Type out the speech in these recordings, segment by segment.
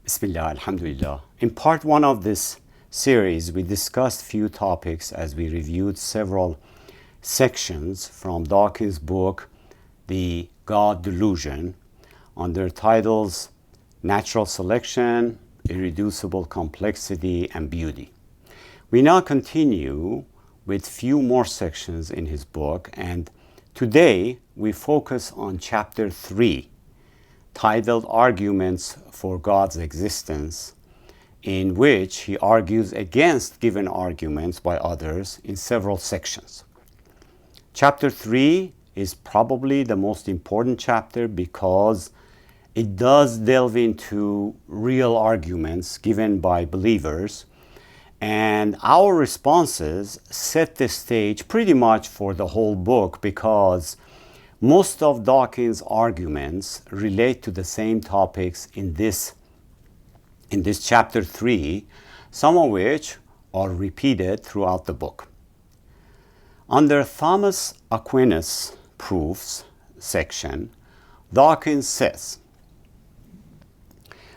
Bismillah, alhamdulillah. In part one of this series, we discussed few topics as we reviewed several sections from Dawkins' book, The God Delusion, under titles Natural Selection, Irreducible Complexity, and Beauty. We now continue with few more sections in his book, and today we focus on chapter 3, titled Arguments for God's Existence, in which he argues against given arguments by others in several sections. Chapter 3 is probably the most important chapter because it does delve into real arguments given by believers, and our responses set the stage pretty much for the whole book because most of Dawkins' arguments relate to the same topics in this chapter 3, some of which are repeated throughout the book. Under Thomas Aquinas' proofs section, Dawkins says,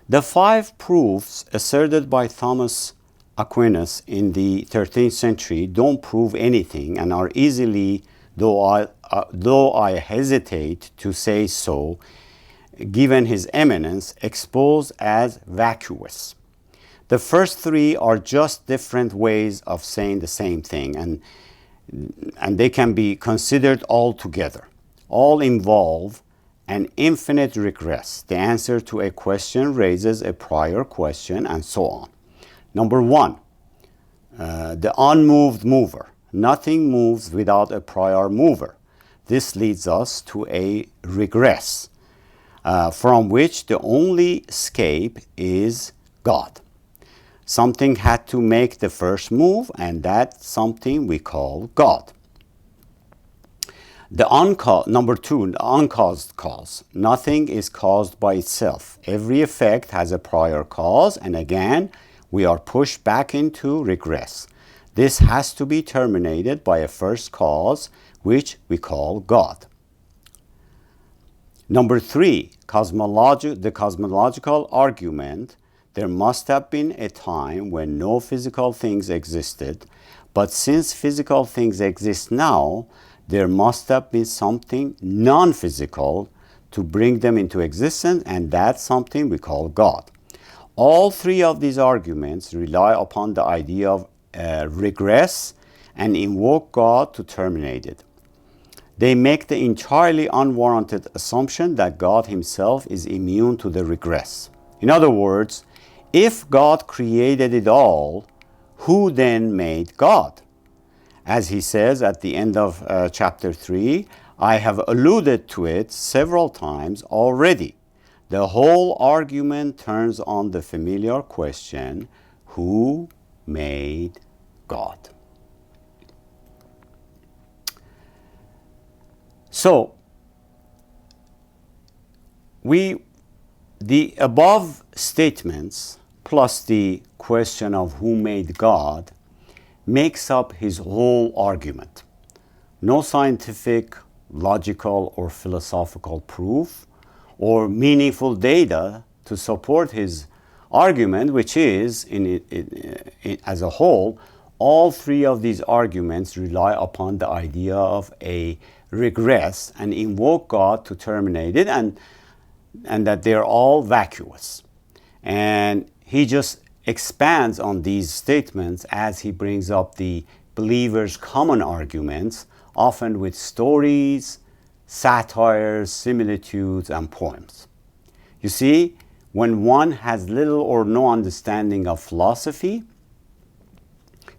"The 5 proofs asserted by Thomas Aquinas in the 13th century don't prove anything and are easily, though I hesitate to say so, given his eminence, exposed as vacuous. The first 3 are just different ways of saying the same thing, and they can be considered all together. All involve an infinite regress. The answer to a question raises a prior question, and so on. Number 1, the unmoved mover. Nothing moves without a prior mover. This leads us to a regress, from which the only escape is God. Something had to make the first move, and that something we call God. Number 2, the uncaused cause. Nothing is caused by itself. Every effect has a prior cause, and again, we are pushed back into regress. This has to be terminated by a first cause, which we call God. Number 3, the cosmological argument. There must have been a time when no physical things existed, but since physical things exist now, there must have been something non-physical to bring them into existence, and that's something we call God. All 3 of these arguments rely upon the idea of regress and invoke God to terminate it. They make the entirely unwarranted assumption that God himself is immune to the regress. In other words, if God created it all, who then made God? As he says at the end of chapter 3, I have alluded to it several times already. The whole argument turns on the familiar question, who made God? So, the above statements plus the question of who made God makes up his whole argument. No scientific, logical, or philosophical proof or meaningful data to support his argument, which is, as a whole, all 3 of these arguments rely upon the idea of a regress and invoke God to terminate it, and that they're all vacuous. And he just expands on these statements as he brings up the believers' common arguments, often with stories, satires, similitudes, and poems. You see, when one has little or no understanding of philosophy,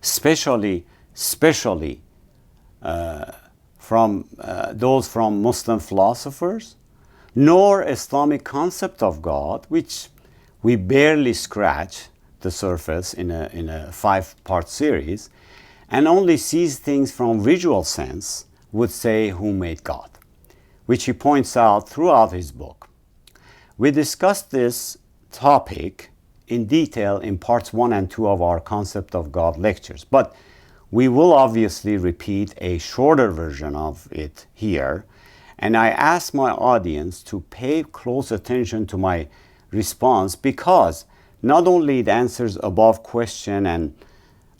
especially from those from Muslim philosophers, nor Islamic concept of God, which we barely scratch the surface in a 5-part series, and only sees things from visual sense, would say, who made God? Which he points out throughout his book. We discussed this topic in detail in parts 1 and 2 of our Concept of God lectures, but we will obviously repeat a shorter version of it here, and I ask my audience to pay close attention to my response because not only it answers above question and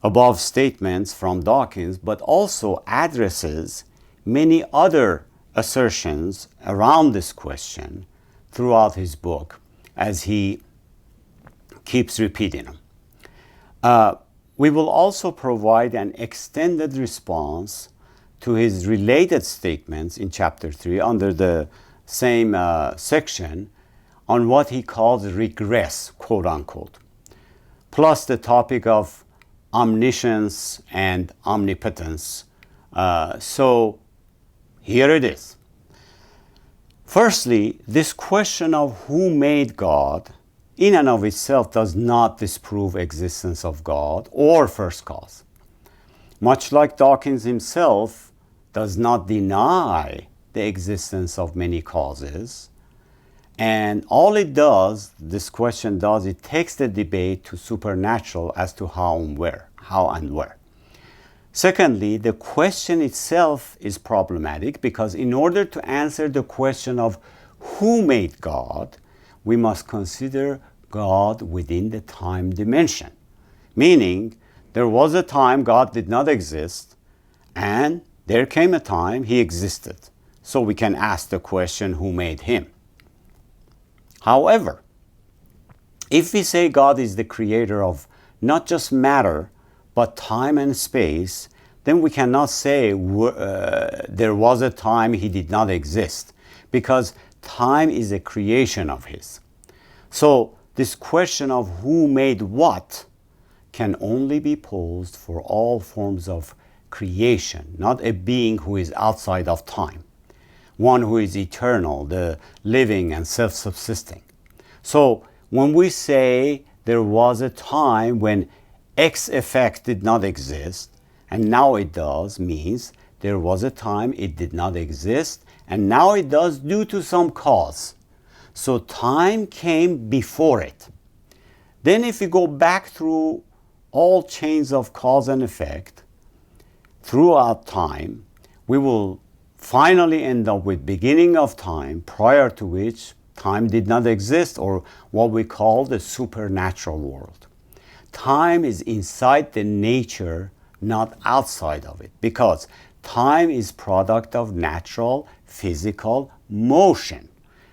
above statements from Dawkins, but also addresses many other assertions around this question throughout his book as he keeps repeating them. We will also provide an extended response to his related statements in chapter 3 under the same section on what he calls regress, quote unquote, plus the topic of omniscience and omnipotence. So here it is. Firstly, this question of who made God in and of itself does not disprove existence of God or first cause. Much like Dawkins himself does not deny the existence of many causes. And all it does, this question does, it takes the debate to supernatural as to how and where. Secondly, the question itself is problematic because in order to answer the question of who made God, we must consider God within the time dimension. Meaning, there was a time God did not exist, and there came a time he existed. So we can ask the question, who made him? However, if we say God is the creator of not just matter, but time and space, then we cannot say there was a time he did not exist, because time is a creation of his. So this question of who made what can only be posed for all forms of creation, not a being who is outside of time, one who is eternal, the living and self-subsisting. So when we say there was a time when X effect did not exist, and now it does, means there was a time it did not exist, and now it does due to some cause. So time came before it. Then if we go back through all chains of cause and effect throughout time, we will finally end up with beginning of time, prior to which time did not exist, or what we call the supernatural world. Time is inside the nature, not outside of it, because time is product of natural physical motion,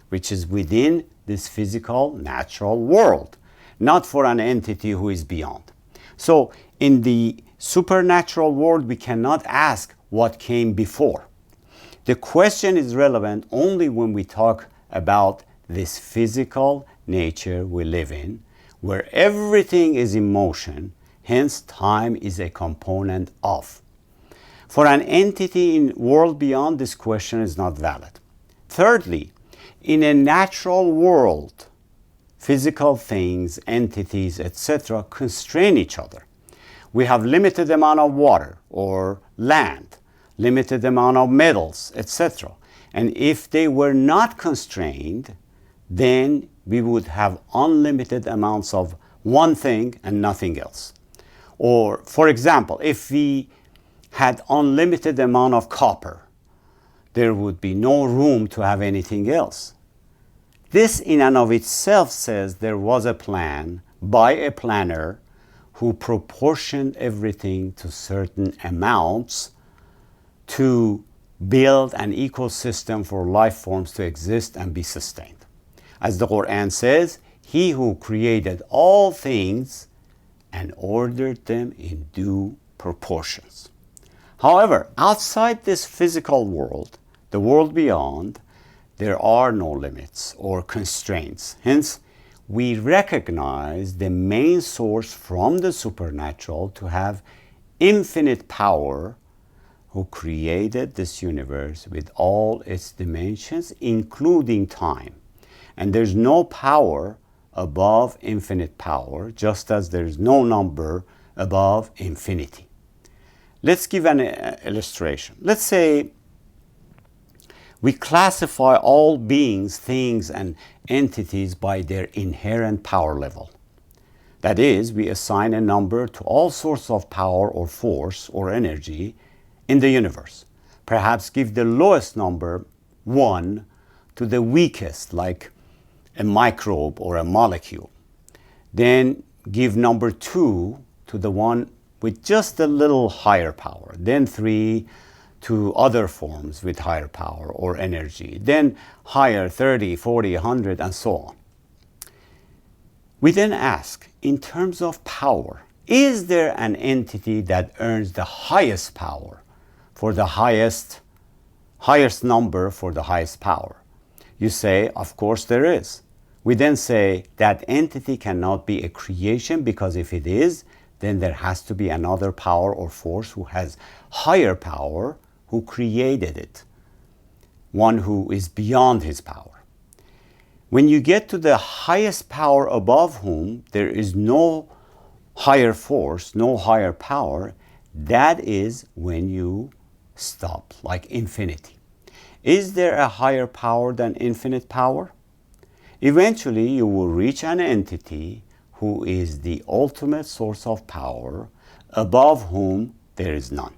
which is within this physical natural world, not for an entity who is beyond. So in the supernatural world, we cannot ask what came before. The question is relevant only when we talk about this physical nature we live in, where everything is in motion, hence time is a component of. For an entity in world beyond, this question is not valid. Thirdly, in a natural world, physical things, entities, etc. constrain each other. We have limited amount of water or land, limited amount of metals, etc. And if they were not constrained, then we would have unlimited amounts of one thing and nothing else. Or, for example, if we had unlimited amount of copper, there would be no room to have anything else. This in and of itself says there was a plan by a planner who proportioned everything to certain amounts to build an ecosystem for life forms to exist and be sustained. As the Quran says, he who created all things and ordered them in due proportions. However, outside this physical world, the world beyond, there are no limits or constraints. Hence, we recognize the main source from the supernatural to have infinite power, who created this universe with all its dimensions, including time. And there's no power above infinite power, just as there's no number above infinity. Let's give an illustration. Let's say we classify all beings, things, and entities by their inherent power level. That is, we assign a number to all sorts of power or force or energy in the universe. Perhaps give the lowest number, 1, to the weakest, like a microbe or a molecule. then give number 2 to the one with just a little higher power, then 3 to other forms with higher power or energy, then higher 30, 40, 100, and so on. We then ask, in terms of power, is there an entity that earns the highest power for the highest number for the highest power? You say, of course there is. We then say that entity cannot be a creation, because if it is, then there has to be another power or force who has higher power, who created it, one who is beyond his power. When you get to the highest power above whom there is no higher force, no higher power, that is when you stop, like infinity. Is there a higher power than infinite power? Eventually, you will reach an entity who is the ultimate source of power, above whom there is none.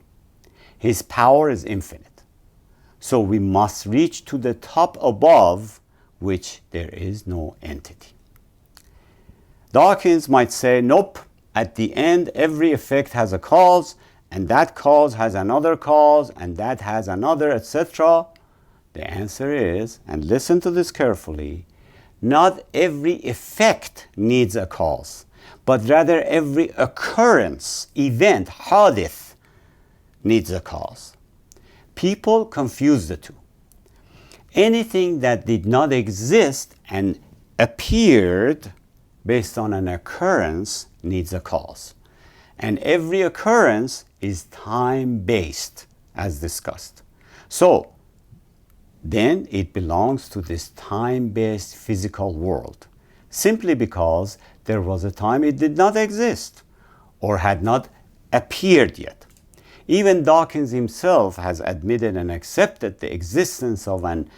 His power is infinite. So we must reach to the top above which there is no entity. Dawkins might say, nope, at the end every effect has a cause, and that cause has another cause, and that has another, etc. The answer is, and listen to this carefully, not every effect needs a cause, but rather every occurrence, event, hadith, needs a cause. People confuse the two. Anything that did not exist and appeared based on an occurrence needs a cause. And every occurrence is time-based, as discussed. So, then it belongs to this time-based physical world, simply because there was a time it did not exist or had not appeared yet. Even Dawkins himself has admitted and accepted the existence of an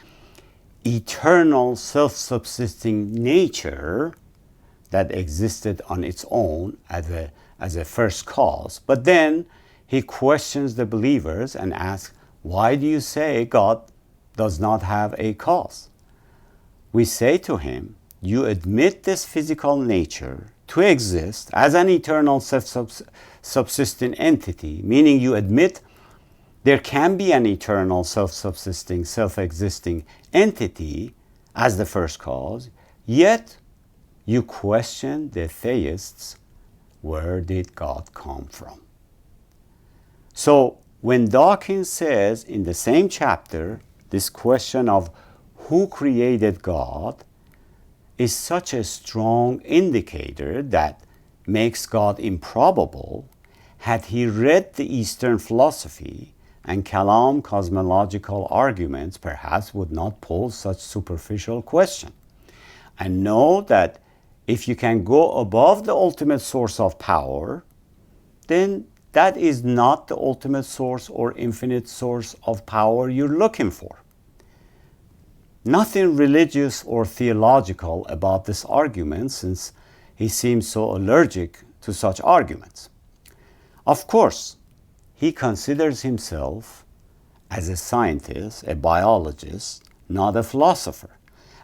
eternal self-subsisting nature that existed on its own as a first cause. But then he questions the believers and asks, why do you say God does not have a cause? We say to him, you admit this physical nature to exist as an eternal self-subsisting entity, meaning you admit there can be an eternal self-subsisting, self-existing entity as the first cause, yet you question the theists, where did God come from? So when Dawkins says in the same chapter, this question of who created God is such a strong indicator that makes God improbable, had he read the Eastern philosophy and Kalam cosmological arguments, perhaps would not pose such superficial question. And know that if you can go above the ultimate source of power, then that is not the ultimate source or infinite source of power you're looking for. Nothing religious or theological about this argument, since he seems so allergic to such arguments. Of course, he considers himself as a scientist, a biologist, not a philosopher.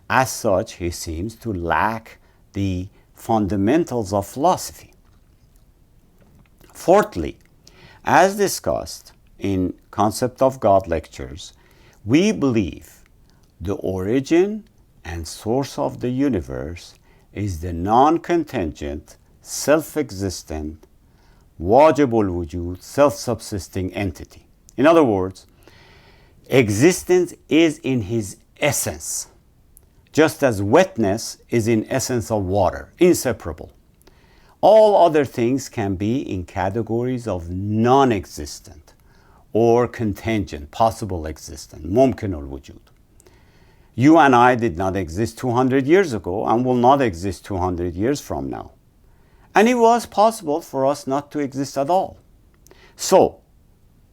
As such, he seems to lack the fundamentals of philosophy. Fourthly, as discussed in Concept of God lectures, we believe the origin and source of the universe is the non-contingent, self-existent, wajibul wujud, self-subsisting entity. In other words, existence is in his essence, just as wetness is in essence of water, inseparable. All other things can be in categories of non-existent or contingent, possible existent, mumkinul wujud. You and I did not exist 200 years ago and will not exist 200 years from now. And it was possible for us not to exist at all. So,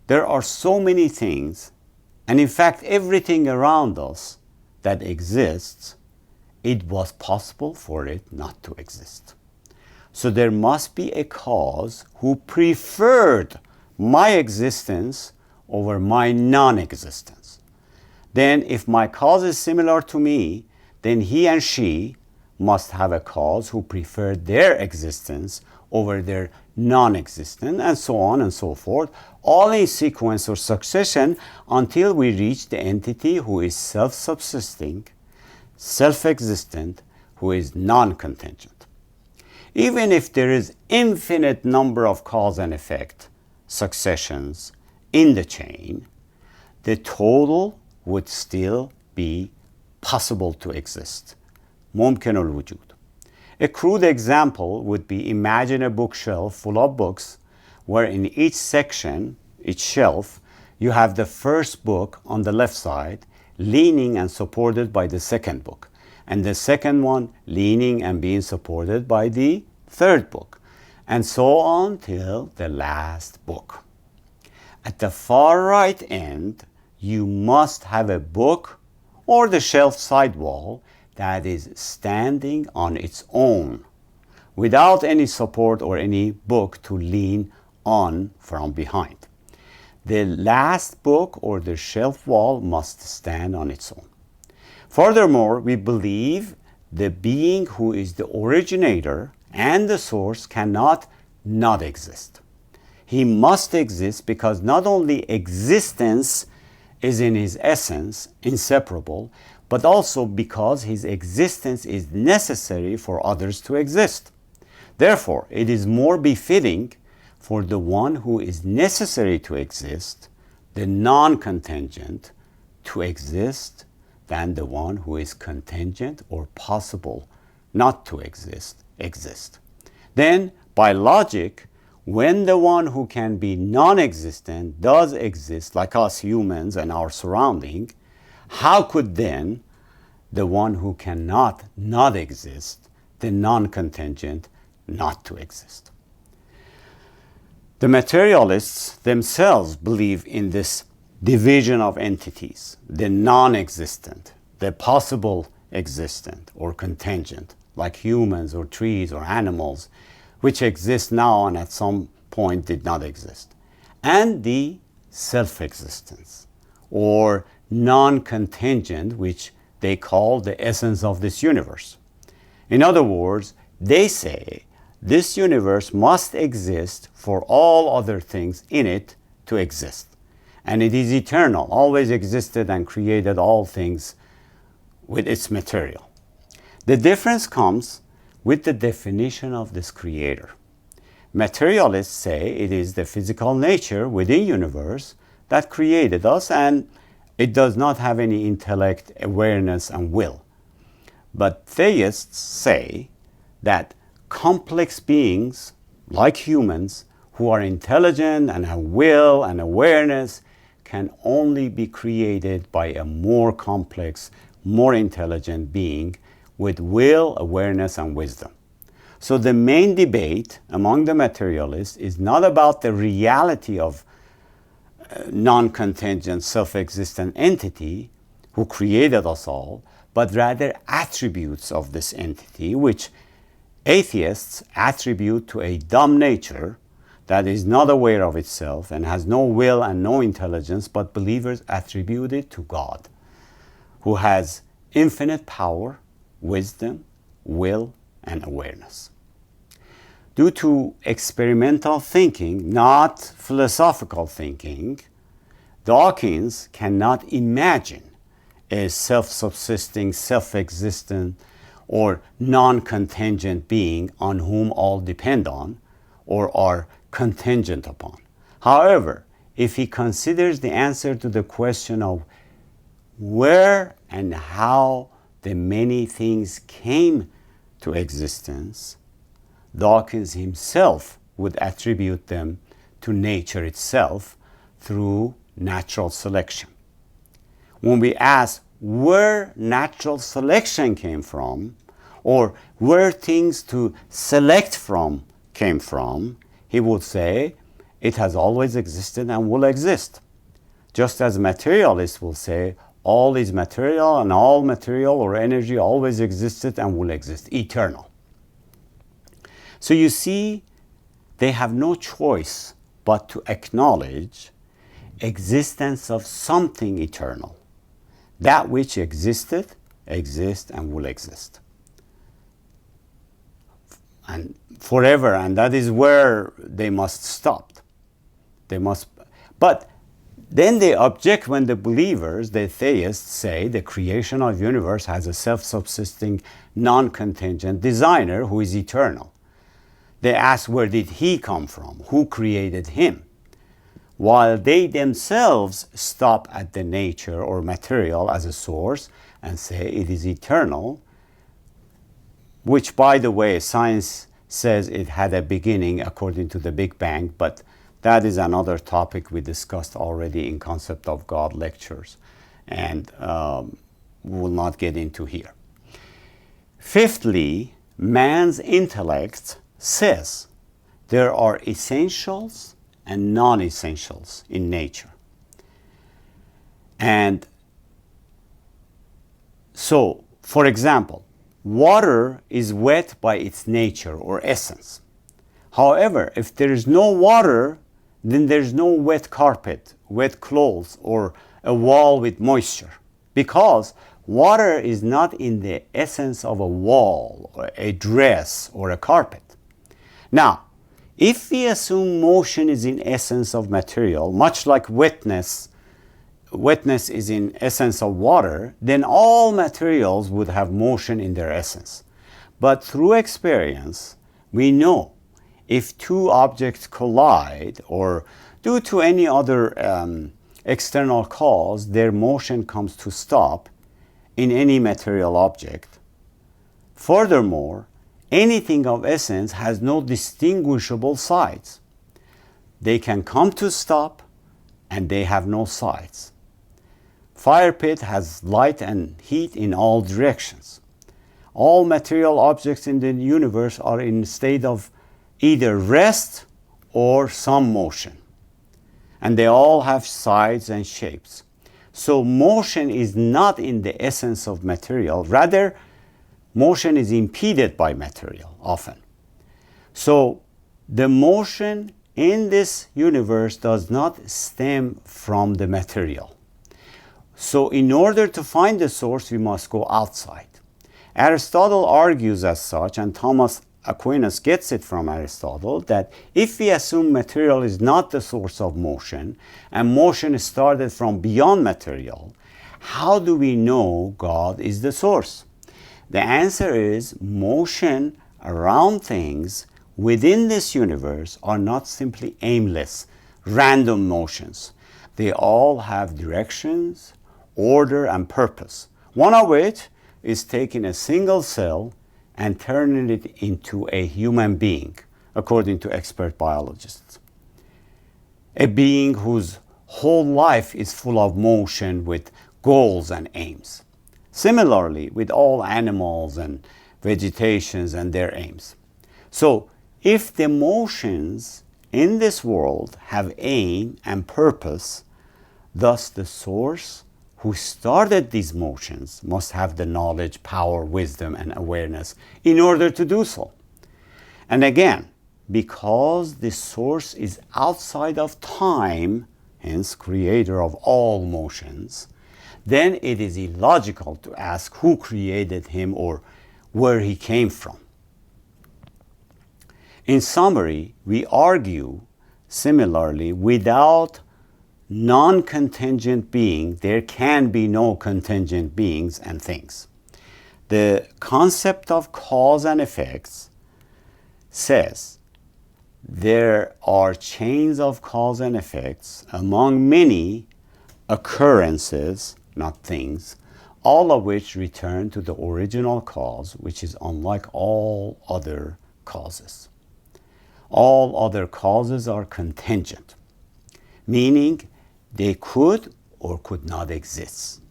there are so many things, and in fact everything around us that exists, it was possible for it not to exist. So there must be a cause who preferred my existence over my non-existence. Then if my cause is similar to me, then he and she must have a cause who preferred their existence over their non-existent, and so on and so forth, all in sequence or succession until we reach the entity who is self-subsisting, self-existent, who is non-contingent. Even if there is infinite number of cause and effect successions in the chain, the total would still be possible to exist. ممكن الوجود. A crude example would be, imagine a bookshelf full of books where in each section, each shelf, you have the first book on the left side leaning and supported by the second book, and the second one leaning and being supported by the third book, and so on till the last book. At the far right end, you must have a book or the shelf sidewall that is standing on its own, without any support or any book to lean on from behind. The last book or the shelf wall must stand on its own. Furthermore, we believe the being who is the originator and the source cannot not exist. He must exist because not only existence is in his essence inseparable, but also because his existence is necessary for others to exist. Therefore, it is more befitting for the one who is necessary to exist, the non-contingent, to exist than the one who is contingent or possible not to exist. Then, by logic, when the one who can be non-existent does exist, like us humans and our surrounding, how could then the one who cannot not exist, the non-contingent, not to exist? The materialists themselves believe in this division of entities, the non-existent, the possible existent or contingent, like humans or trees or animals, which exist now and at some point did not exist, and the self-existence or non-contingent, which they call the essence of this universe. In other words, they say this universe must exist for all other things in it to exist, and it is eternal, always existed and created all things with its material. The difference comes with the definition of this creator. Materialists say it is the physical nature within the universe that created us, and it does not have any intellect, awareness, and will. But theists say that complex beings, like humans, who are intelligent and have will and awareness, can only be created by a more complex, more intelligent being with will, awareness, and wisdom. So the main debate among the materialists is not about the reality of non-contingent, self-existent entity who created us all, but rather attributes of this entity, which atheists attribute to a dumb nature that is not aware of itself and has no will and no intelligence, but believers attribute it to God, who has infinite power, wisdom, will, and awareness. Due to experimental thinking, not philosophical thinking, Dawkins cannot imagine a self-subsisting, self-existent, or non-contingent being on whom all depend on or are contingent upon. However, if he considers the answer to the question of where and how the many things came to existence, Dawkins himself would attribute them to nature itself through natural selection. When we ask where natural selection came from, or where things to select from came from, he would say it has always existed and will exist. Just as materialists will say all is material and all material or energy always existed and will exist, eternal. So you see, they have no choice but to acknowledge existence of something eternal. That which existed, exists, and will exist. and forever, and that is where they must stop. But then they object when the believers, the theists, say the creation of universe has a self-subsisting, non-contingent designer who is eternal. They ask, where did he come from? Who created him? While they themselves stop at the nature or material as a source and say it is eternal, which, by the way, science says it had a beginning according to the Big Bang, but that is another topic we discussed already in Concept of God lectures, and we will not get into here. Fifthly, man's intellect says there are essentials and non-essentials in nature. And so, for example, water is wet by its nature or essence. However, if there is no water, then there's no wet carpet, wet clothes, or a wall with moisture, because water is not in the essence of a wall, or a dress, or a carpet. Now, if we assume motion is in essence of material, much like wetness is in essence of water, then all materials would have motion in their essence. But through experience, we know if two objects collide or due to any other external cause, their motion comes to stop in any material object. Furthermore, anything of essence has no distinguishable sides. They can come to stop and they have no sides. Fire pit has light and heat in all directions. All material objects in the universe are in a state of either rest or some motion. And they all have sides and shapes. So motion is not in the essence of material. Rather, motion is impeded by material often. So the motion in this universe does not stem from the material. So in order to find the source, we must go outside. Aristotle argues as such, and Thomas Aquinas gets it from Aristotle, that if we assume material is not the source of motion, and motion started from beyond material, how do we know God is the source? The answer is motion around things within this universe are not simply aimless, random motions. They all have directions, order, and purpose, one of which is taking a single cell and turning it into a human being, according to expert biologists. A being whose whole life is full of motion with goals and aims. Similarly, with all animals and vegetations and their aims. So, if the motions in this world have aim and purpose, thus the source who started these motions must have the knowledge, power, wisdom, and awareness in order to do so. And again, because the source is outside of time, hence creator of all motions, then it is illogical to ask who created him or where he came from. In summary, we argue similarly, without non-contingent being, there can be no contingent beings and things. The concept of cause and effects says there are chains of cause and effects among many occurrences, not things, all of which return to the original cause, which is unlike all other causes. All other causes are contingent, meaning they could or could not exist.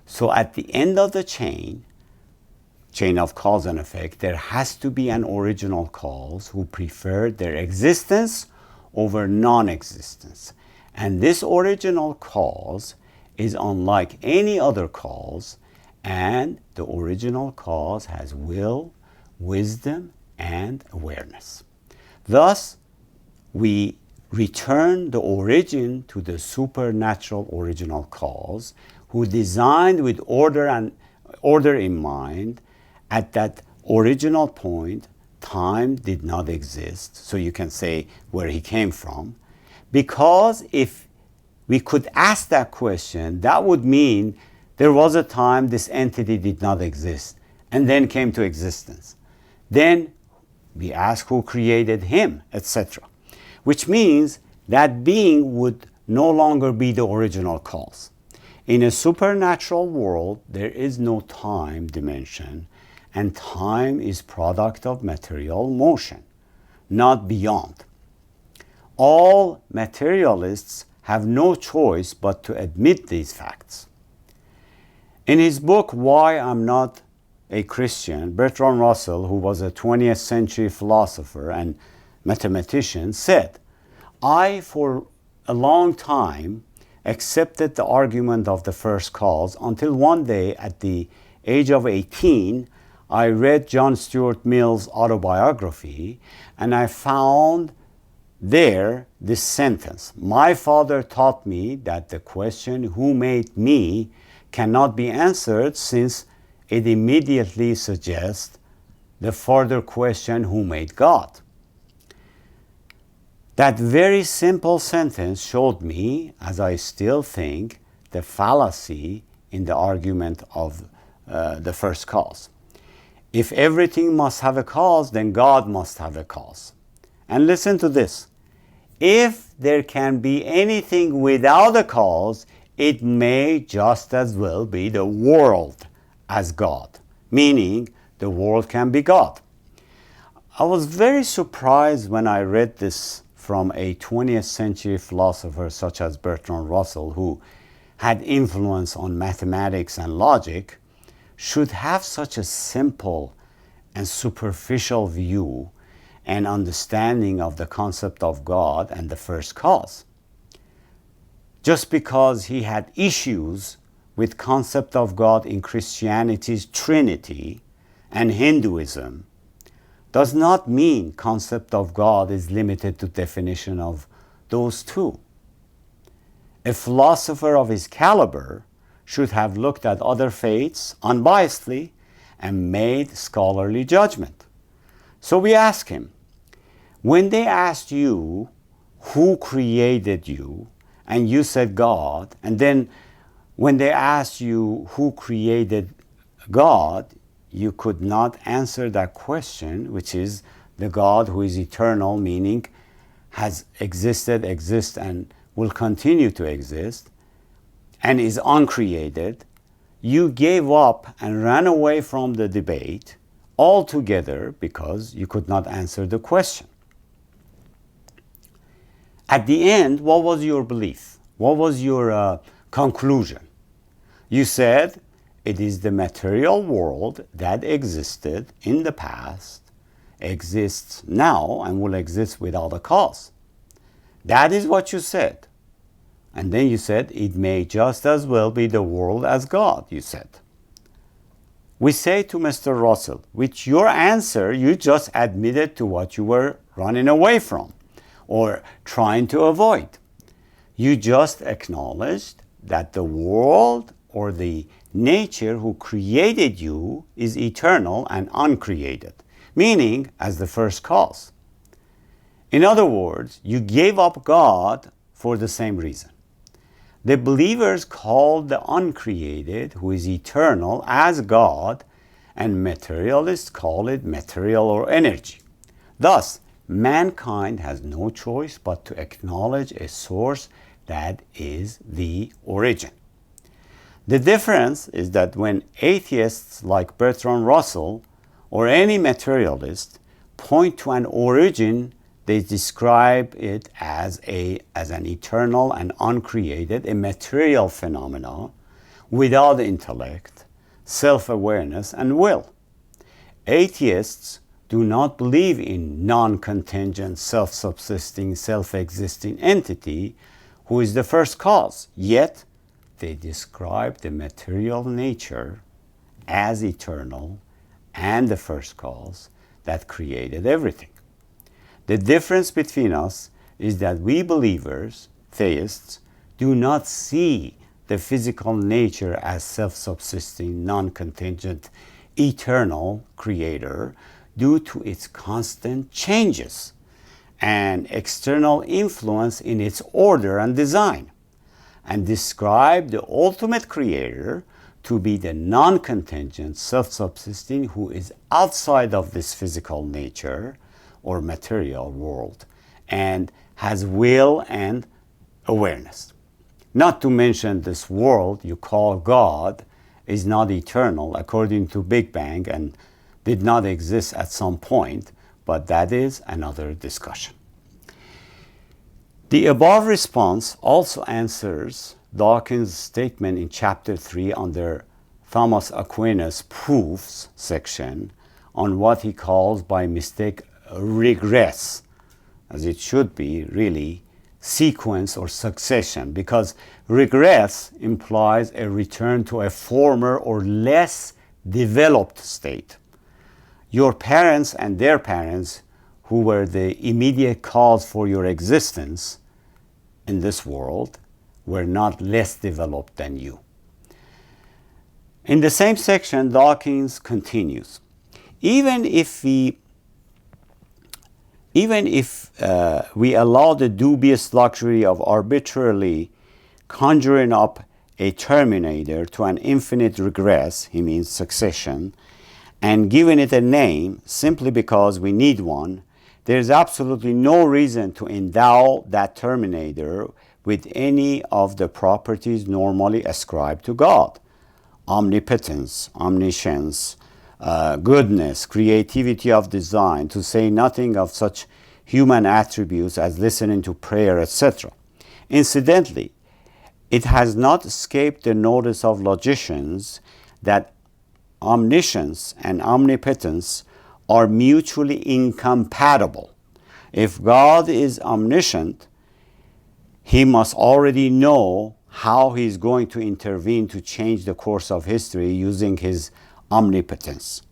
So at the end of the chain of cause and effect, there has to be an original cause who preferred their existence over non-existence. And this original cause is unlike any other cause, and the original cause has will, wisdom, and awareness. Thus, we return the origin to the supernatural original cause, who designed with order in mind at that original point time did not exist, so you can say where he came from, because if we could ask that question, that would mean there was a time this entity did not exist and then came to existence. Then we ask who created him, etc. Which means that being would no longer be the original cause. In a supernatural world, there is no time dimension, and time is product of material motion, not beyond. All materialists have no choice but to admit these facts. In his book, Why I'm Not a Christian, Bertrand Russell, who was a 20th century philosopher and mathematician, said, I, for a long time, accepted the argument of the first cause until one day at the age of 18, I read John Stuart Mill's autobiography, and I found there this sentence: my father taught me that the question, who made me, cannot be answered, since it immediately suggests the further question, who made God? That very simple sentence showed me, as I still think, the fallacy in the argument of the first cause. If everything must have a cause, then God must have a cause. And listen to this. If there can be anything without a cause, it may just as well be the world as God, meaning the world can be God. I was very surprised when I read this from a 20th century philosopher such as Bertrand Russell, who had influence on mathematics and logic, should have such a simple and superficial view and understanding of the concept of God and the first cause. Just because he had issues with concept of God in Christianity's Trinity and Hinduism does not mean concept of God is limited to definition of those two. A philosopher of his caliber should have looked at other faiths unbiasedly and made scholarly judgment. So we ask him, when they asked you who created you, and you said God, and then when they asked you who created God, you could not answer that question, which is the God who is eternal, meaning has existed, exists, and will continue to exist, and is uncreated. You gave up and ran away from the debate altogether because you could not answer the question. At the end, what was your belief? What was your conclusion? You said it is the material world that existed in the past, exists now, and will exist without a cause. That is what you said. And then you said it may just as well be the world as God, you said. We say to Mr. Russell, with your answer, you just admitted to what you were running away from or trying to avoid. You just acknowledged that the world or the nature who created you is eternal and uncreated, meaning as the first cause. In other words, you gave up God for the same reason. The believers called the uncreated, who is eternal, as God, and materialists call it material or energy. Thus, mankind has no choice but to acknowledge a source that is the origin. The difference is that when atheists like Bertrand Russell or any materialist point to an origin, they describe it as an eternal and uncreated, a material phenomena without intellect, self-awareness, and will. Atheists do not believe in non-contingent, self-subsisting, self-existing entity who is the first cause, yet they describe the material nature as eternal and the first cause that created everything. The difference between us is that we believers, theists, do not see the physical nature as self-subsisting, non-contingent, eternal creator, due to its constant changes and external influence in its order and design, and describe the ultimate creator to be the non-contingent, self-subsisting who is outside of this physical nature or material world and has will and awareness. Not to mention this world you call God is not eternal according to Big Bang and did not exist at some point, but that is another discussion. The above response also answers Dawkins' statement in chapter 3 under Thomas Aquinas' proofs section on what he calls by mistake regress, as it should be really sequence or succession, because regress implies a return to a former or less developed state. Your parents and their parents, who were the immediate cause for your existence in this world, were not less developed than you. In the same section, Dawkins continues, even if we allow the dubious luxury of arbitrarily conjuring up a terminator to an infinite regress, he means succession, and giving it a name simply because we need one, there is absolutely no reason to endow that terminator with any of the properties normally ascribed to God: omnipotence, omniscience, goodness, creativity of design, to say nothing of such human attributes as listening to prayer, etc. Incidentally, it has not escaped the notice of logicians that omniscience and omnipotence are mutually incompatible. If God is omniscient, he must already know how he is going to intervene to change the course of history using his omnipotence.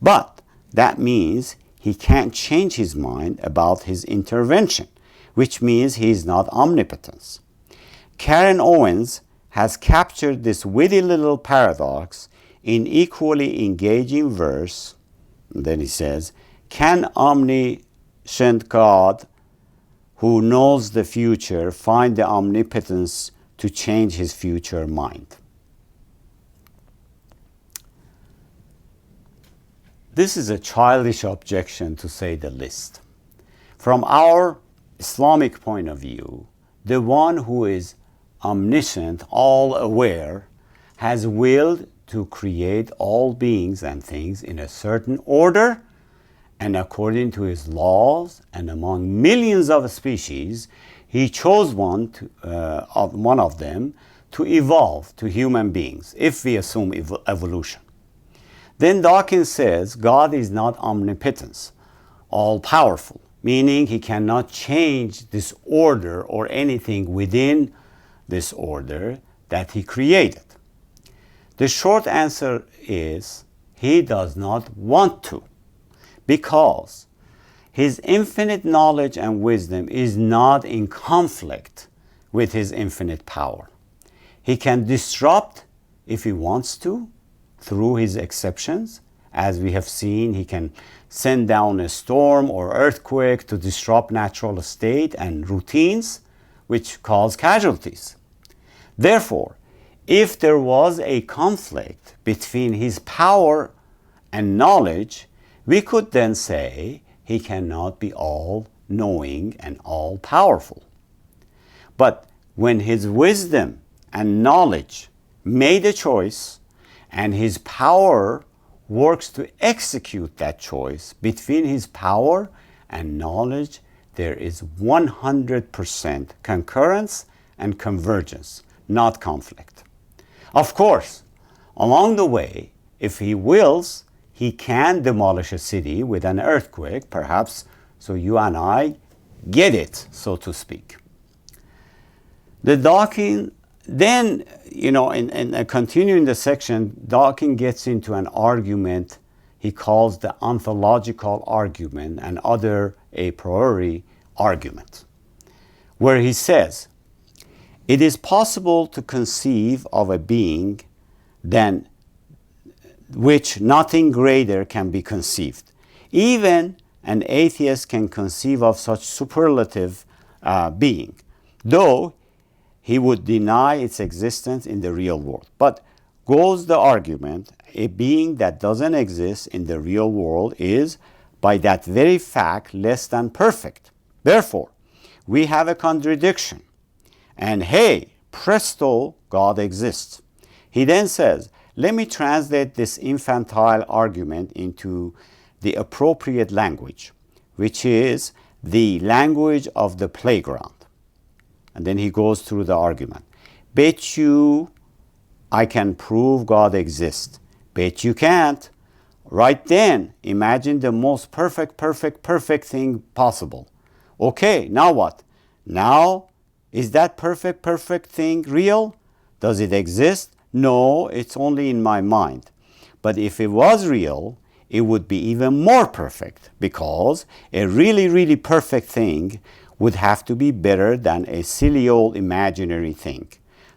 But that means he can't change his mind about his intervention, which means he is not omnipotent. Karen Owens has captured this witty little paradox in equally engaging verse. And then he says, can omniscient God, who knows the future, find the omnipotence to change his future mind? This is a childish objection, to say the least. From our Islamic point of view, the one who is omniscient, all aware, has willed to create all beings and things in a certain order and according to his laws, and among millions of species, he chose one of them to evolve to human beings, if we assume evolution. Then Dawkins says God is not omnipotent, all-powerful, meaning he cannot change this order or anything within this order that he created. The short answer is he does not want to, because his infinite knowledge and wisdom is not in conflict with his infinite power. He can disrupt if he wants to, through his exceptions. As we have seen, he can send down a storm or earthquake to disrupt natural state and routines, which cause casualties. Therefore, if there was a conflict between his power and knowledge, we could then say he cannot be all-knowing and all-powerful. But when his wisdom and knowledge made a choice, and his power works to execute that choice, between his power and knowledge, there is 100% concurrence and convergence, not conflict. Of course, along the way, if he wills, he can demolish a city with an earthquake, perhaps, so you and I get it, so to speak. The Dawkins, then, in continuing the section, Dawkins gets into an argument he calls the ontological argument and other a priori argument, where he says, it is possible to conceive of a being than which nothing greater can be conceived. Even an atheist can conceive of such superlative being, though he would deny its existence in the real world. But goes the argument, a being that doesn't exist in the real world is, by that very fact, less than perfect. Therefore, we have a contradiction. And hey, presto, God exists. He then says, let me translate this infantile argument into the appropriate language, which is the language of the playground. And then he goes through the argument. Bet you I can prove God exists. Bet you can't. Right then, imagine the most perfect thing possible. Okay, now what? Now, is that perfect thing real? Does it exist? No, it's only in my mind. But if it was real, it would be even more perfect, because a really perfect thing would have to be better than a silly old imaginary thing.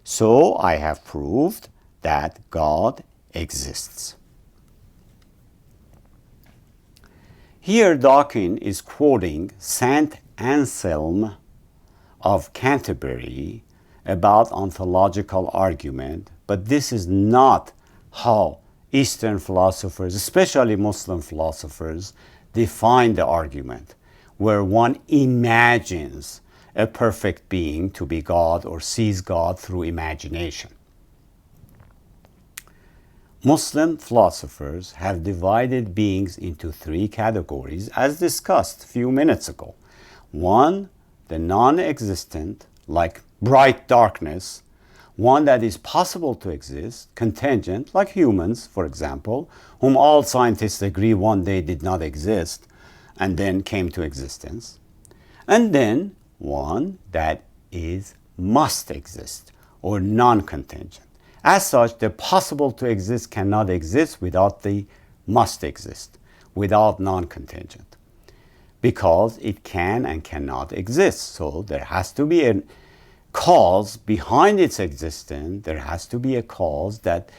So I have proved that God exists. Here Dawkins is quoting Saint Anselm of Canterbury about ontological argument, but this is not how Eastern philosophers, especially Muslim philosophers, define the argument, where one imagines a perfect being to be God or sees God through imagination. Muslim philosophers have divided beings into three categories, as discussed a few minutes ago. One, the non-existent, like bright darkness. One that is possible to exist, contingent, like humans, for example, whom all scientists agree one day did not exist and then came to existence. And then one that is must exist, or non-contingent. As such, the possible to exist cannot exist without the must exist, without non-contingent, because it can and cannot exist. So there has to be a cause behind its existence. There has to be a cause that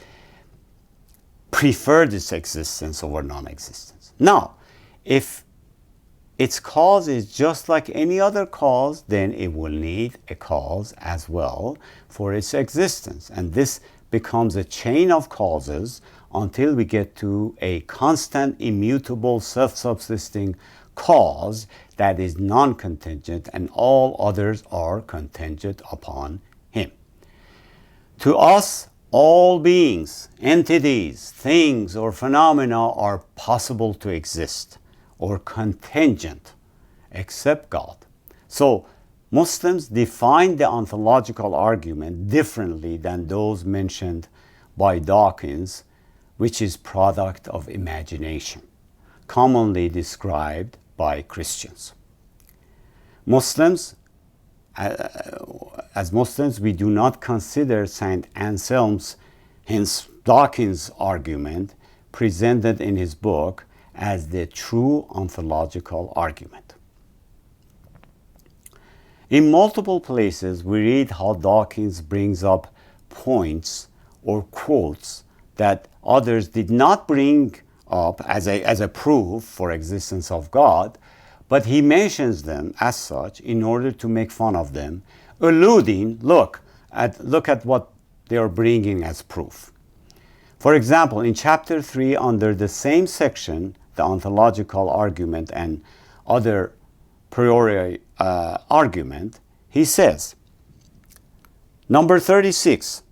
preferred its existence over non-existence. Now, if its cause is just like any other cause, then it will need a cause as well for its existence. And this becomes a chain of causes until we get to a constant, immutable, self-subsisting cause that is non-contingent, and all others are contingent upon him. To us, all beings, entities, things, or phenomena are possible to exist or contingent, except God. So Muslims define the ontological argument differently than those mentioned by Dawkins, which is product of imagination, commonly described by Christians. As Muslims, we do not consider Saint Anselm's, hence Dawkins' argument presented in his book as the true ontological argument. In multiple places, we read how Dawkins brings up points or quotes that others did not bring up as a proof for existence of God, but he mentions them as such in order to make fun of them, alluding, look at what they are bringing as proof. For example, in chapter 3, under the same section, the ontological argument and other priori argument, he says, number 36,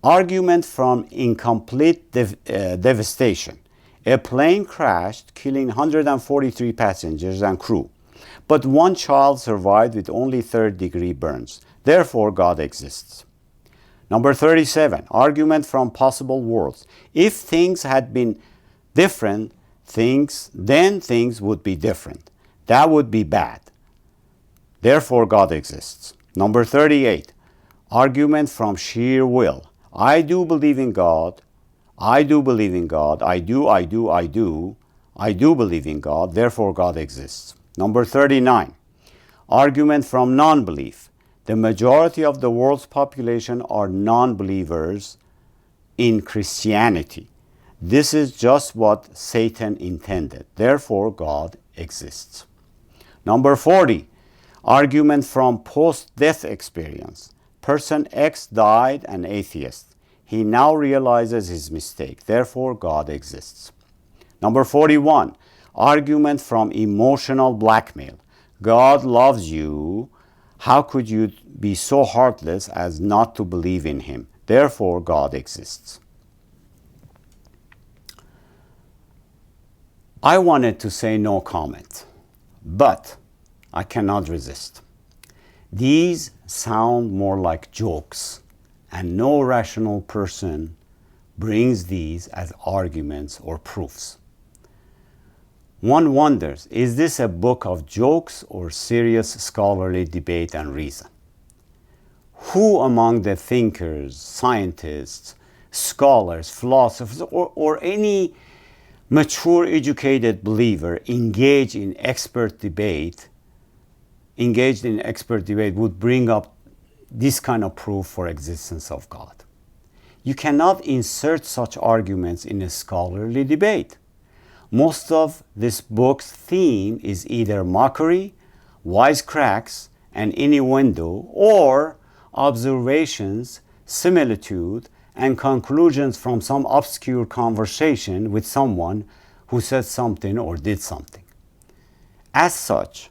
argument from incomplete devastation. A plane crashed, killing 143 passengers and crew, but one child survived with only third-degree burns. Therefore, God exists. Number 37, argument from possible worlds. If things had been different, then things would be different. That would be bad. Therefore, God exists. Number 38, argument from sheer will. I do believe in God. I do believe in God. I do believe in God. Therefore, God exists. Number 39, argument from non-belief. The majority of the world's population are non-believers in Christianity. This is just what Satan intended. Therefore, God exists. Number 40, argument from post-death experience. Person X died an atheist. He now realizes his mistake. Therefore, God exists. Number 41, argument from emotional blackmail. God loves you. How could you be so heartless as not to believe in him? Therefore, God exists. I wanted to say no comment, but I cannot resist. These sound more like jokes, and no rational person brings these as arguments or proofs. One wonders, is this a book of jokes or serious scholarly debate and reason? Who among the thinkers, scientists, scholars, philosophers, or any mature educated believer engaged in expert debate would bring up this kind of proof for existence of God? You cannot insert such arguments in a scholarly debate. Most of this book's theme is either mockery, wisecracks, and innuendo, or observations, similitude, and conclusions from some obscure conversation with someone who said something or did something. As such,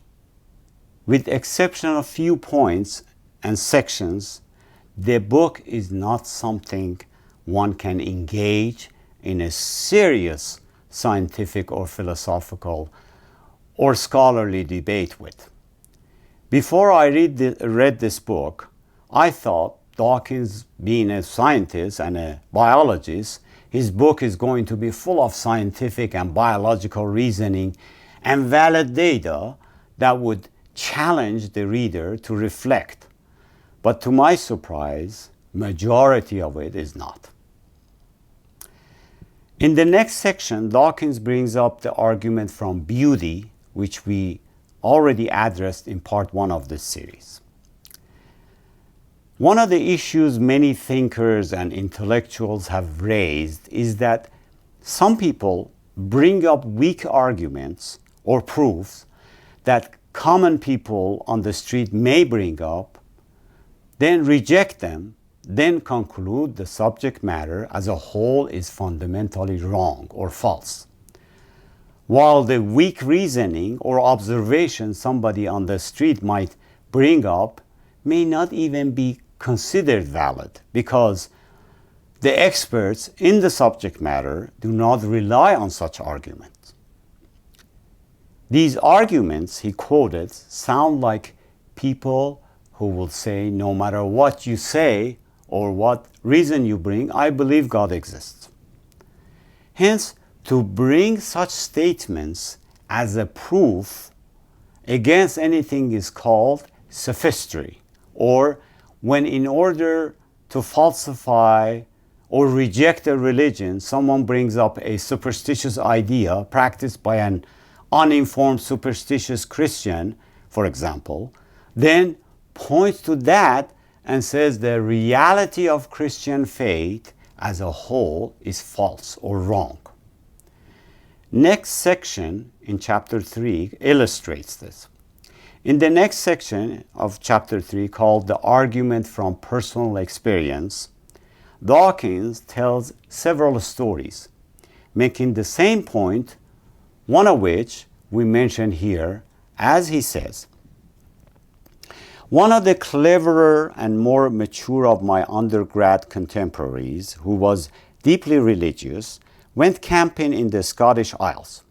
with the exception of few points and sections, the book is not something one can engage in a serious scientific or philosophical or scholarly debate with. Before I read this book, I thought Dawkins, being a scientist and a biologist, his book is going to be full of scientific and biological reasoning and valid data that would challenge the reader to reflect. But to my surprise, majority of it is not. In the next section, Dawkins brings up the argument from beauty, which we already addressed in part 1 of this series. One of the issues many thinkers and intellectuals have raised is that some people bring up weak arguments or proofs that common people on the street may bring up, then reject them, then conclude the subject matter as a whole is fundamentally wrong or false, while the weak reasoning or observation somebody on the street might bring up may not even be considered valid because the experts in the subject matter do not rely on such arguments. These arguments he quoted sound like people who will say, no matter what you say or what reason you bring, I believe God exists. Hence, to bring such statements as a proof against anything is called sophistry, or when in order to falsify or reject a religion, someone brings up a superstitious idea practiced by an uninformed superstitious Christian, for example, then points to that and says the reality of Christian faith as a whole is false or wrong. Next section in chapter 3 illustrates this. In the next section of chapter 3, called The Argument from Personal Experience, Dawkins tells several stories, making the same point, one of which we mention here, as he says, one of the cleverer and more mature of my undergrad contemporaries, who was deeply religious, went camping in the Scottish Isles.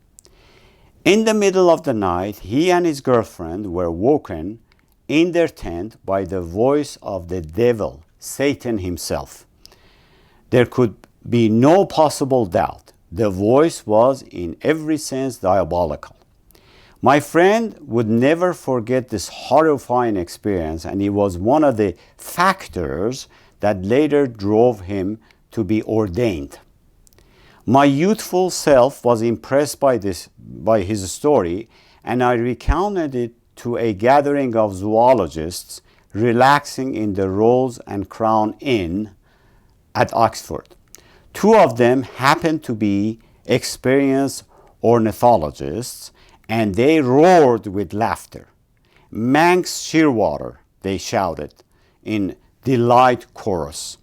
In the middle of the night, he and his girlfriend were woken in their tent by the voice of the devil, Satan himself. There could be no possible doubt. The voice was in every sense diabolical. My friend would never forget this horrifying experience, and it was one of the factors that later drove him to be ordained. My youthful self was impressed by his story, and I recounted it to a gathering of zoologists relaxing in the Rose and Crown Inn at Oxford. Two of them happened to be experienced ornithologists, and they roared with laughter. "Manx shearwater," they shouted in delight chorus.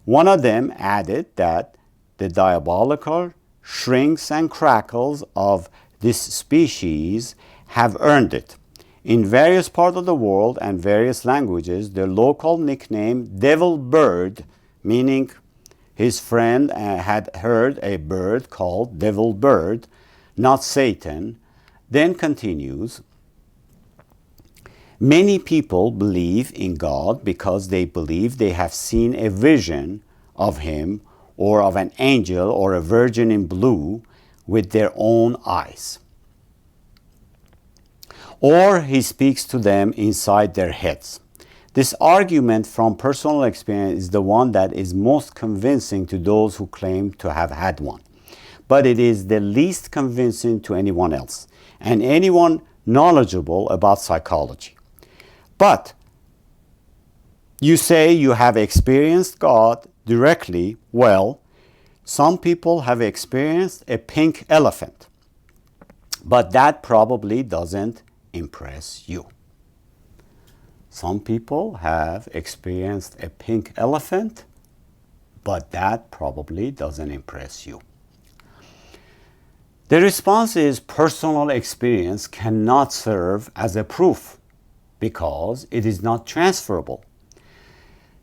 One of them added that the diabolical shrinks and crackles of this species have earned it. In various parts of the world and various languages, the local nickname devil bird, meaning his friend had heard a bird called devil bird, not Satan, then continues, "Many people believe in God because they believe they have seen a vision of him or of an angel or a virgin in blue with their own eyes. Or he speaks to them inside their heads." This argument from personal experience is the one that is most convincing to those who claim to have had one. But it is the least convincing to anyone else and anyone knowledgeable about psychology. But you say you have experienced God directly. Well, some people have experienced a pink elephant, but that probably doesn't impress you. Some people have experienced a pink elephant, but that probably doesn't impress you. The response is personal experience cannot serve as a proof because it is not transferable.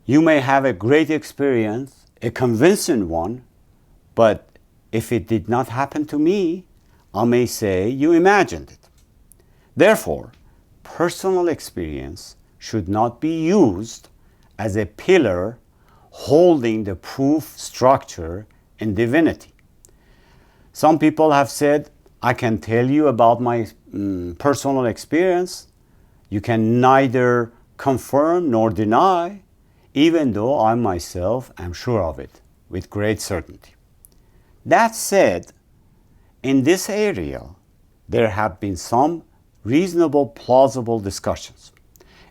You may have a great experience, a convincing one, but if it did not happen to me, I may say you imagined it. Therefore, personal experience should not be used as a pillar holding the proof structure in divinity. Some people have said, "I can tell you about my personal experience. You can neither confirm nor deny, even though I myself am sure of it with great certainty." That said, in this area, there have been some reasonable, plausible discussions.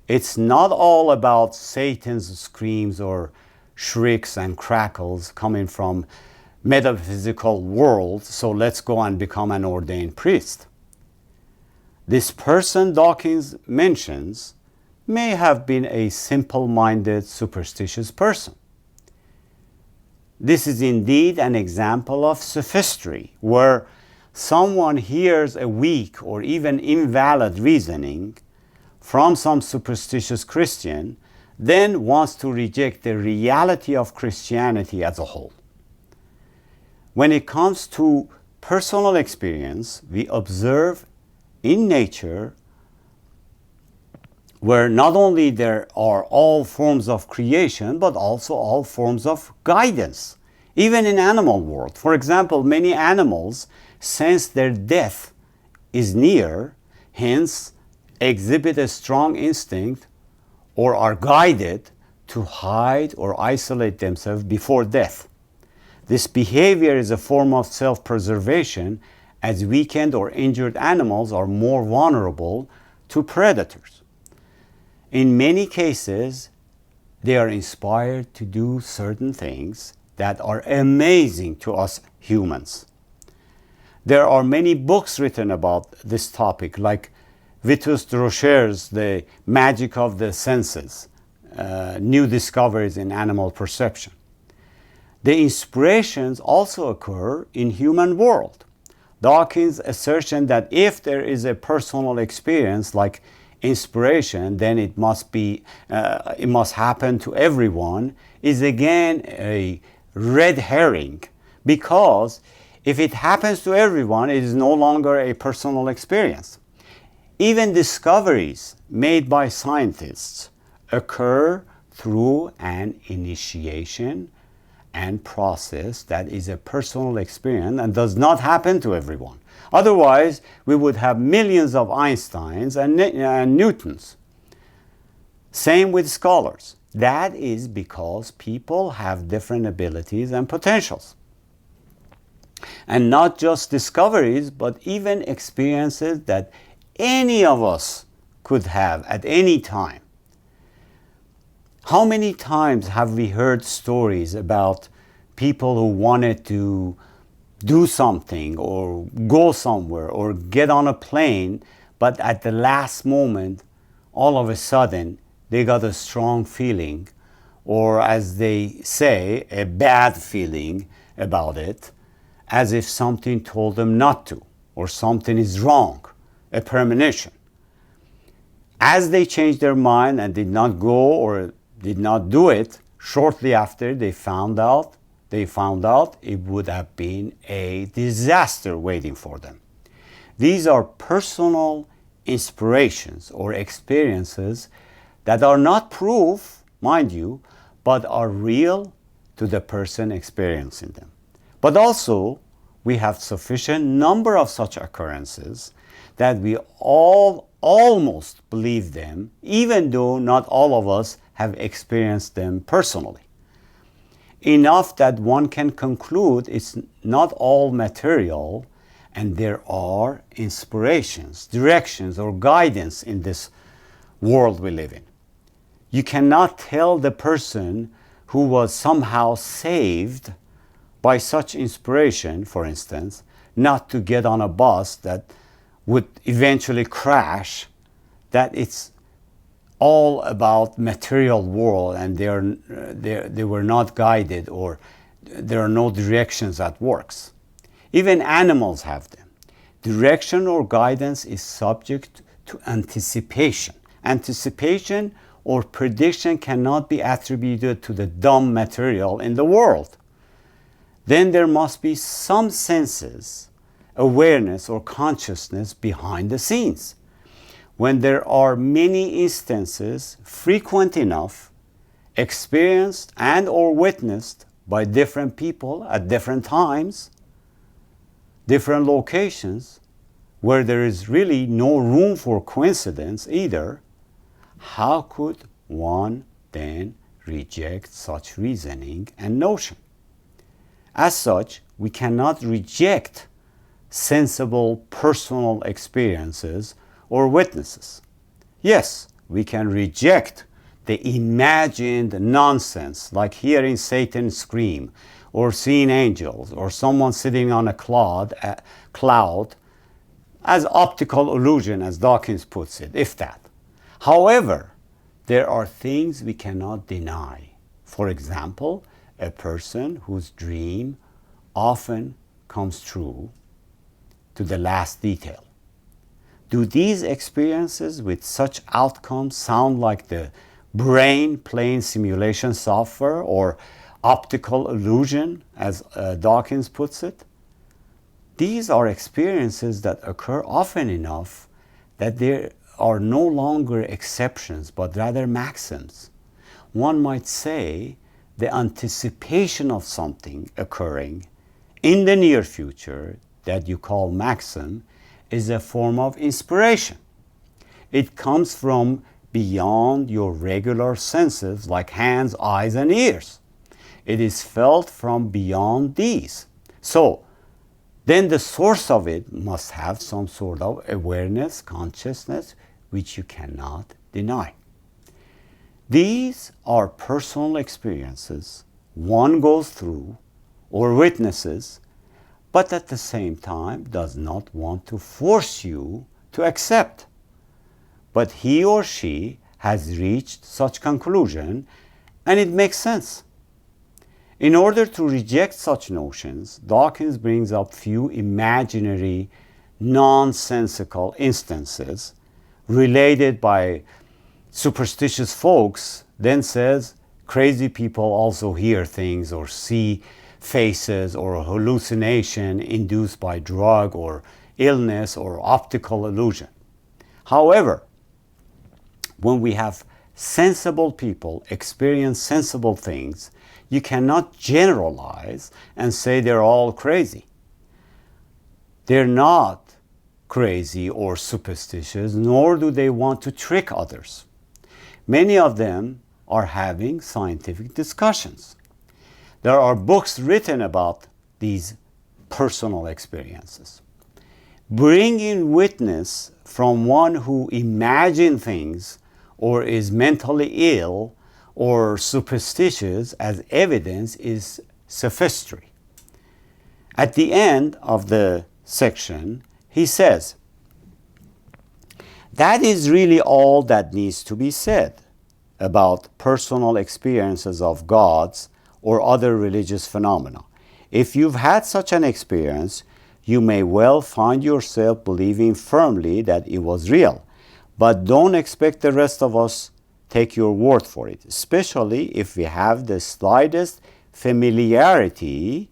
It's not all about Satan's screams or shrieks and crackles coming from metaphysical world, so let's go and become an ordained priest. This person Dawkins mentions may have been a simple-minded, superstitious person. This is indeed an example of sophistry, where someone hears a weak or even invalid reasoning from some superstitious Christian, then wants to reject the reality of Christianity as a whole. When it comes to personal experience, we observe in nature where not only there are all forms of creation, but also all forms of guidance, even in animal world. For example, many animals sense their death is near, hence exhibit a strong instinct or are guided to hide or isolate themselves before death. This behavior is a form of self-preservation, as weakened or injured animals are more vulnerable to predators. In many cases, they are inspired to do certain things that are amazing to us humans. There are many books written about this topic, like Vitus de Rocher's The Magic of the Senses, New Discoveries in Animal Perception. The inspirations also occur in human world. Dawkins' assertion that if there is a personal experience like inspiration, then it must happen to everyone, is again a red herring, because if it happens to everyone, it is no longer a personal experience. Even discoveries made by scientists occur through an initiation and process that is a personal experience and does not happen to everyone. Otherwise, we would have millions of Einsteins and Newtons. Same with scholars. That is because people have different abilities and potentials. And not just discoveries, but even experiences that any of us could have at any time. How many times have we heard stories about people who wanted to do something or go somewhere or get on a plane, but at the last moment, all of a sudden, they got a strong feeling, or as they say, a bad feeling about it, as if something told them not to, or something is wrong, a premonition. As they changed their mind and did not go or did not do it, shortly after they found out it would have been a disaster waiting for them. These are personal inspirations or experiences that are not proof, mind you, but are real to the person experiencing them. But also, we have sufficient number of such occurrences that we all almost believe them, even though not all of us have experienced them personally. Enough that one can conclude it's not all material, and there are inspirations, directions, or guidance in this world we live in. You cannot tell the person who was somehow saved by such inspiration, for instance, not to get on a bus that would eventually crash, that it's all about material world and they were not guided, or there are no directions that works. Even animals have them. Direction or guidance is subject to anticipation. Anticipation or prediction cannot be attributed to the dumb material in the world. Then there must be some senses, awareness, or consciousness behind the scenes. When there are many instances, frequent enough, experienced and or witnessed by different people at different times, different locations, where there is really no room for coincidence either, how could one then reject such reasoning and notion? As such, we cannot reject sensible personal experiences or witnesses. Yes, we can reject the imagined nonsense, like hearing Satan scream, or seeing angels, or someone sitting on a cloud, as optical illusion, as Dawkins puts it, if that. However, there are things we cannot deny. For example, a person whose dream often comes true to the last detail. Do these experiences with such outcomes sound like the brain playing simulation software or optical illusion, as Dawkins puts it? These are experiences that occur often enough that there are no longer exceptions, but rather maxims. One might say the anticipation of something occurring in the near future that you call maxim is a form of inspiration. It comes from beyond your regular senses like hands, eyes, and ears. It is felt from beyond these. So, then the source of it must have some sort of awareness, consciousness, which you cannot deny. These are personal experiences one goes through or witnesses, but at the same time does not want to force you to accept. But he or she has reached such conclusion, and it makes sense. In order to reject such notions, Dawkins brings up few imaginary, nonsensical instances related by superstitious folks, then says crazy people also hear things or see faces or a hallucination induced by drug or illness or optical illusion. However, when we have sensible people experience sensible things, you cannot generalize and say they're all crazy. They're not crazy or superstitious, nor do they want to trick others. Many of them are having scientific discussions. There are books written about these personal experiences. Bringing witness from one who imagines things or is mentally ill or superstitious as evidence is sophistry. At the end of the section, he says, that is really all that needs to be said about personal experiences of gods or other religious phenomena. If you've had such an experience, you may well find yourself believing firmly that it was real, but don't expect the rest of us take your word for it, especially if we have the slightest familiarity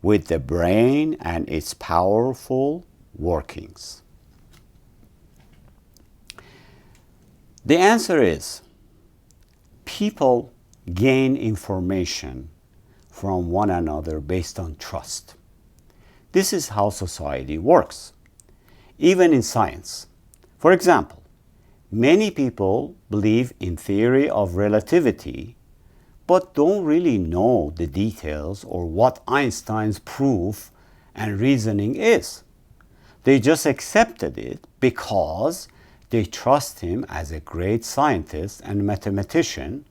with the brain and its powerful workings. The answer is, people gain information from one another based on trust. This is how society works, even in science. For example, many people believe in theory of relativity, but don't really know the details or what Einstein's proof and reasoning is. They just accepted it because they trust him as a great scientist and mathematician,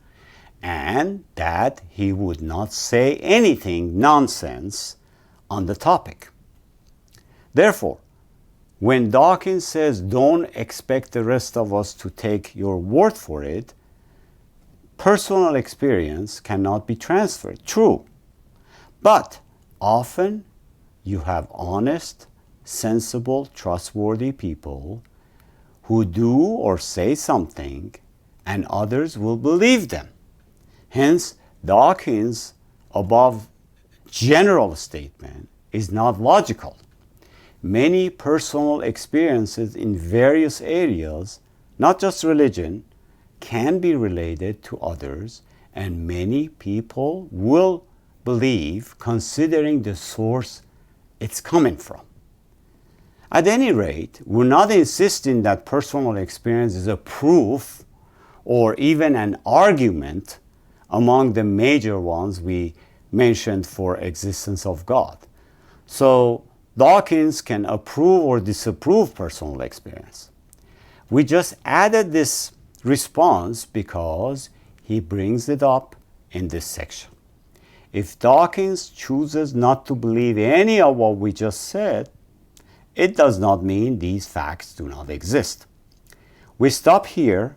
and that he would not say anything nonsense on the topic. Therefore, when Dawkins says don't expect the rest of us to take your word for it, personal experience cannot be transferred. True. But often you have honest, sensible, trustworthy people who do or say something and others will believe them. Hence, Dawkins' above general statement is not logical. Many personal experiences in various areas, not just religion, can be related to others, and many people will believe considering the source it's coming from. At any rate, we're not insisting that personal experience is a proof or even an argument among the major ones we mentioned for existence of God. So Dawkins can approve or disapprove personal experience. We just added this response because he brings it up in this section. If Dawkins chooses not to believe any of what we just said, it does not mean these facts do not exist. We stop here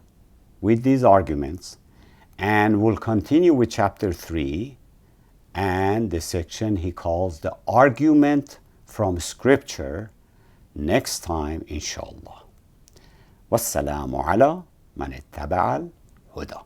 with these arguments and we'll continue with chapter 3 and the section he calls the argument from scripture next time, inshallah. Wassalamu ala man ittaba al-huda.